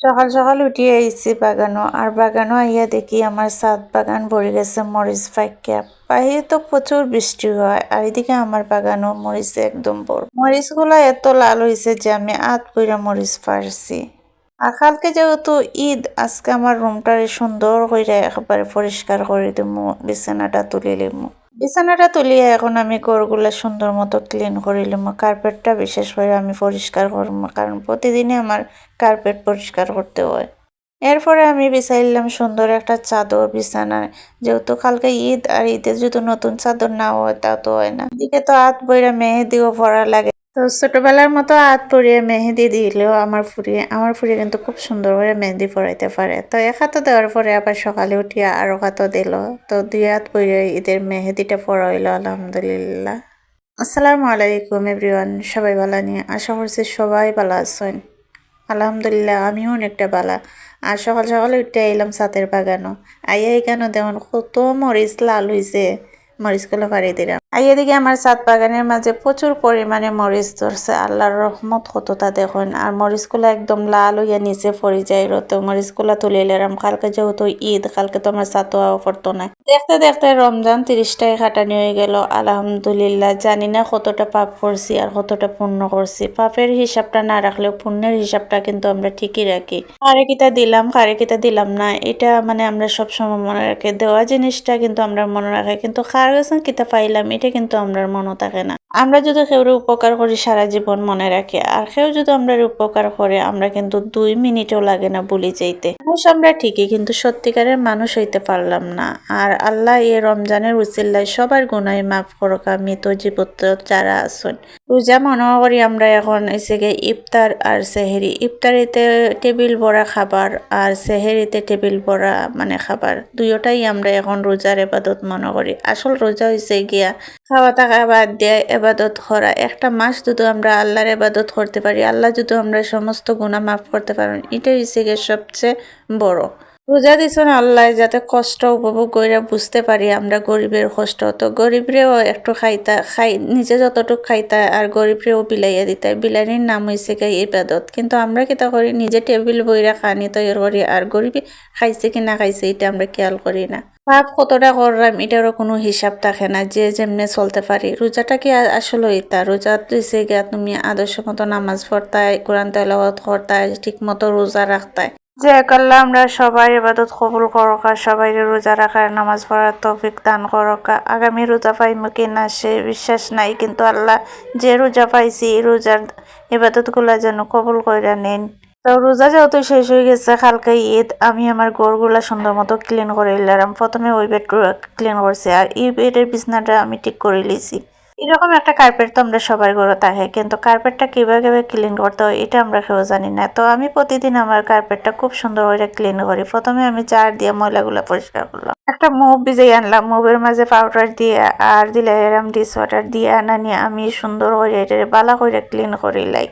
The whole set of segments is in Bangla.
সকাল সকাল উঠিয়ে আইছি বাগানো, আর বাগানো আইয়া দেখি আমার ছাদ বাগান ভরে গেছে মরিচ পাইকা। বাহিরে তো প্রচুর বৃষ্টি হয়, আর এদিকে আমার বাগানো মরিচে একদম ভর। মরিচ গুলা এত লাল হয়েছে যে আমি আধ পইরা মরিচ পারছি। আর কালকে যেহেতু ঈদ, আজকে আমার রুমটারে সুন্দর করে একেবারে পরিষ্কার করে দিমু, বিছানাটা তুলে লিমু। বিছানাটা তুলিয়া এখন আমি ঘরগুলা সুন্দর মতো ক্লিন করে লিমু। কার্পেটটা বিশেষ করে আমি পরিষ্কার করবো, কারণ প্রতিদিনই আমার কার্পেট পরিষ্কার করতে হয়। এরপরে আমি বিছাইলাম সুন্দর একটা চাদর বিছানায়, যেহেতু কালকে ঈদ, আর ঈদের যদি নতুন চাদর না হয় তা তো হয় না। এদিকে তো হাত বইরা মেহেদিও পরা লাগে, তো ছোটবেলার মতো হাত পরিয়ে মেহেদি দিলেও আমার ফুরিয়ে কিন্তু খুব সুন্দর করে মেহেদি পরাইতে পারে। তো এক হাতে দেওয়ার পরে আবার সকালে উঠিয়া আরো হাতও দিল, তো দুই হাত পরিয়ে ঈদের মেহেদিটা পরা হইলো আলহামদুলিল্লাহ। আসসালামু আলাইকুম এভরিওয়ান, সবাই ভালো নিয়ে আশা করছি সবাই ভালো আছেন। আলহামদুলিল্লাহ আমিও অনেকটা বালা। আর সকাল সকালে উঠে এলাম ছাতের বাগানো। আইয়া এখানে দেখুন কত মরিচ লাল হয়েছে, মরিচগুলো পাড়ি দিলাম। আইয়া দিকে আমার ছাদ বাগানের মাঝে প্রচুর পরিমাণে মরিচ ধরছে, আল্লাহর রহমত কতটা দেখুন। আর মরিচগুলো একদম লাল হইয়া নিচে পড়ে যায়, তো মরিচগুলো তুলে এলাম। কালকে যেহেতু ঈদ, কালকে তো আমার ছাতোয়াও পড়তো না। দেখতে দেখতে রমজান 30টায় খাটানি হয়ে গেল আলহামদুলিল্লাহ। জানি না কতটা পাপ করছি আর কতটা পুণ্য করছি। পাপের হিসাবটা না রাখলেও পুণ্যের হিসাবটা কিন্তু আমরা ঠিকই রাখি। কারে কিতা দিলাম কারে কিতা দিলাম না, এটা মানে আমরা সবসময় মনে রাখি। দেওয়া জিনিসটা কিন্তু আমরা মনে রাখি, কিন্তু কার কাছে কিতা পাইলাম এটা কিন্তু আমরা মনে থাকে না। আমরা যদি কেউ উপকার করি সারা জীবন মনে রাখি, আর কেউ যদি আমরা উপকার করে আমরা কিন্তু 2 মিনিটও লাগে না ভুলে যাইতে। মানুষ আমরা ঠিকই, কিন্তু সত্যিকারের মানুষ হইতে পারলাম না। আর আল্লাহ এই রমজানের উচিল্লায় সবার গুনাহ মাফ করুক। আমি তো জীবত যারা আছেন রোজা মনে করি আমরা এখন এসে গে ইফতার আর সেহেরি। ইফতারিতে টেবিল ভরা খাবার, আর সেহেরিতে টেবিল ভরা মানে খাবার, দুইটাই আমরা এখন রোজার এবাদত মনে করি। আসল রোজা হয়েছে গিয়া খাওয়া থাকা বাদ দিয়ে এবাদত করা। একটা মাস যদি আমরা আল্লাহর এবাদত করতে পারি, আল্লাহ যদি আমরা সমস্ত গুনাহ মাফ করতে পারেন, এটাই হচ্ছে গিয়ে সবচেয়ে বড়। রোজা দিছেন আল্লাহ যাতে কষ্ট উপভোগ করে বুঝতে পারি আমরা গরিবের কষ্ট। তো গরিবরেও একটু খাই, নিজে যতটুকু খাইতা আর গরিবরেও বিলাইয়া দিতাই। বিলানির নাম হয়েছে গাই ইবাদত। কিন্তু আমরা কিতা করি, নিজে টেবিল বইরা খানি তৈরি করি, আর গরিবে খাইছে কি না খাইছে এটা আমরা খেয়াল করি না। পাপ কতটা করলাম এটারও কোনো হিসাব থাকে না, যে যেমনে চলতে পারি। রোজাটা কি আসলে এটা রোজা দিছে গিয়া তুমি আদর্শ মতো নামাজ পড়তাই, কোরআন তেলাওয়াত করতাই, ঠিক মতো রোজা রাখতাই। যে আল্লাহ আমরা সবাই ইবাদত কবুল করক, আর সবাই রোজা রাখার নামাজ পড়ার তৌফিক দান করক। আগামী রোজা পাইমু কিনা সে বিশ্বাস নাই, কিন্তু আল্লাহ যে রোজা পাইছি এই রোজার ইবাদতগুলা যেন কবুল কইরা নেন। তো রোজা যেহেতু শেষ হয়ে গেছে, কালকে ঈদ, আমি আমার ঘরগুলা সুন্দর মতো ক্লিন করে নিলাম। প্রথমে ওই বেডরুম ক্লিন করছি, আর এই বেডের বিছনাটা আমি ঠিক করে লিছি। এরকম একটা কার্পেট তো আমরা সবার ঘরে থাকে, কিন্তু কার্পেটটা কিভাবে ক্লিন করতে হয় এটা আমরা কেউ জানি না। তো আমি প্রতিদিন আমার কার্পেটটা খুব সুন্দর করে ক্লিন করি। প্রথমে আমি জার দিয়ে ময়লাগুলো পরিষ্কার করলাম, একটা মুভ ভিজিয়ে আনলাম, মুভের মাঝে পাউডার দিয়ে আর দিলে এরম ডিশ ওয়াটার দিয়ে আনা নিয়ে আমি সুন্দর করে এটা বালা করে ক্লিন করি লাই।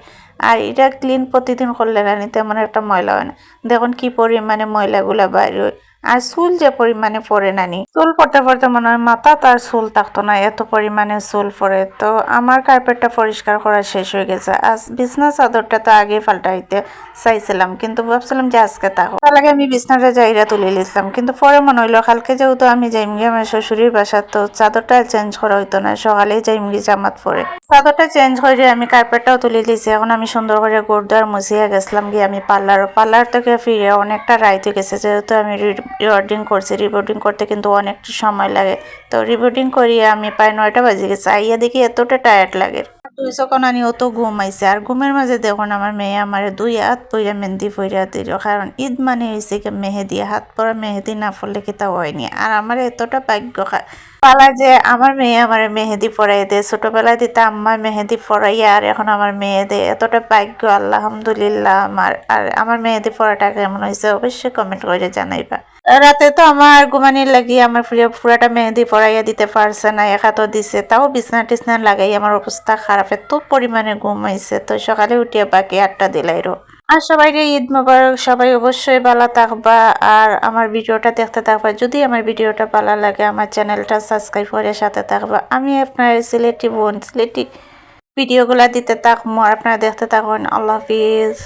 আর এটা ক্লিন প্রতিদিন করলে না তেমন একটা ময়লা হয় না। দেখুন কি পরিমাণে ময়লাগুলা বাইরে হয়। আর চুল যে পরিমাণে পরে নানি, চুল পড়তে পড়তে মনে হয় মাথা তার চুল থাকতো না, এত পরিমাণে চুল পরে। তো আমার কার্পেটটা পরিষ্কার করা শেষ হয়ে গেছে। আজ বিছনা চাদরটা তো আগে পাল্টাইতে চাইছিলাম, কিন্তু ভাবছিলাম যে আজকে থাকো, তার আগে আমি বিছনাটা যাইরা তুলে নিয়েছিলাম। কিন্তু পরে মনে হইলো কালকে যেহেতু আমি যাইমগি আমার শ্বশুরের বাসা, তো চাদরটা চেঞ্জ করা হইতো না, সকালেই যাইমগি জামাত পরে। চাদরটা চেঞ্জ করে আমি কার্পেটটাও তুলে দিয়েছি। এখন আমি সুন্দর করে গোড়দার মুছিয়া গেছিলাম গিয়ে আমি পার্লার থেকে ফিরে অনেকটা রাইত হয়ে গেছে, যেহেতু আমি রিবোর্ডিং করছি। রিবোর্ডিং করতে কিন্তু অনেকটা সময় লাগে। তো রিবোর্ডিং করিয়ে আমি প্রায় 9টা বাজে গেছে। আইয়া দেখি এতটা টায়ার্ড লাগে, তুই যখন আনি অত ঘুম আইছে। আর ঘুমের মাঝে দেখুন আমার মেয়ে আমার 2 হাত পইরা মেহেন্দি পইরা দিল, কারণ ঈদ মানে হয়েছে কি মেহেদি, হাত পরা মেহেদি না পড়লে কি তা হয়নি। আর আমার এতটা ভাগ্য পালা যে আমার মেয়ে আমার মেহেদি পরাই দেয়। ছোটবেলায় দিতে আম্মা মেহেদি পরাইয়া, আর এখন আমার মেয়ে দেয়, এতটা ভাগ্য আলহামদুলিল্লাহ আমার। আর আমার মেহেদি পরাটা কেমন হয়েছে অবশ্যই কমেন্ট করে জানাইবা। রাতে তো আমার ঘুমানির লাগি আমার পুরাটা মেহেদি পরাইয়া দিতে পারছে না, এক হাতও দিছে, তাও বিছনা টিছনা লাগাই আমার অবস্থা খারাপ, এত পরিমাণে ঘুম হয়েছে। তো সকালে উঠিয়ে বাকি 8টা দিলাইরো। আর সবাইকে ঈদ মোবারক, সবাই অবশ্যই ভালো থাকবা আর আমার ভিডিওটা দেখতে থাকবা। যদি আমার ভিডিওটা ভালো লাগে আমার চ্যানেলটা সাবস্ক্রাইব করে সাথে থাকবা। আমি আপনার সিলেটি বোন, সিলেটি ভিডিওগুলা দিতে থাকবো, আপনারা দেখতে থাকুন। আল্লাহ হাফিজ।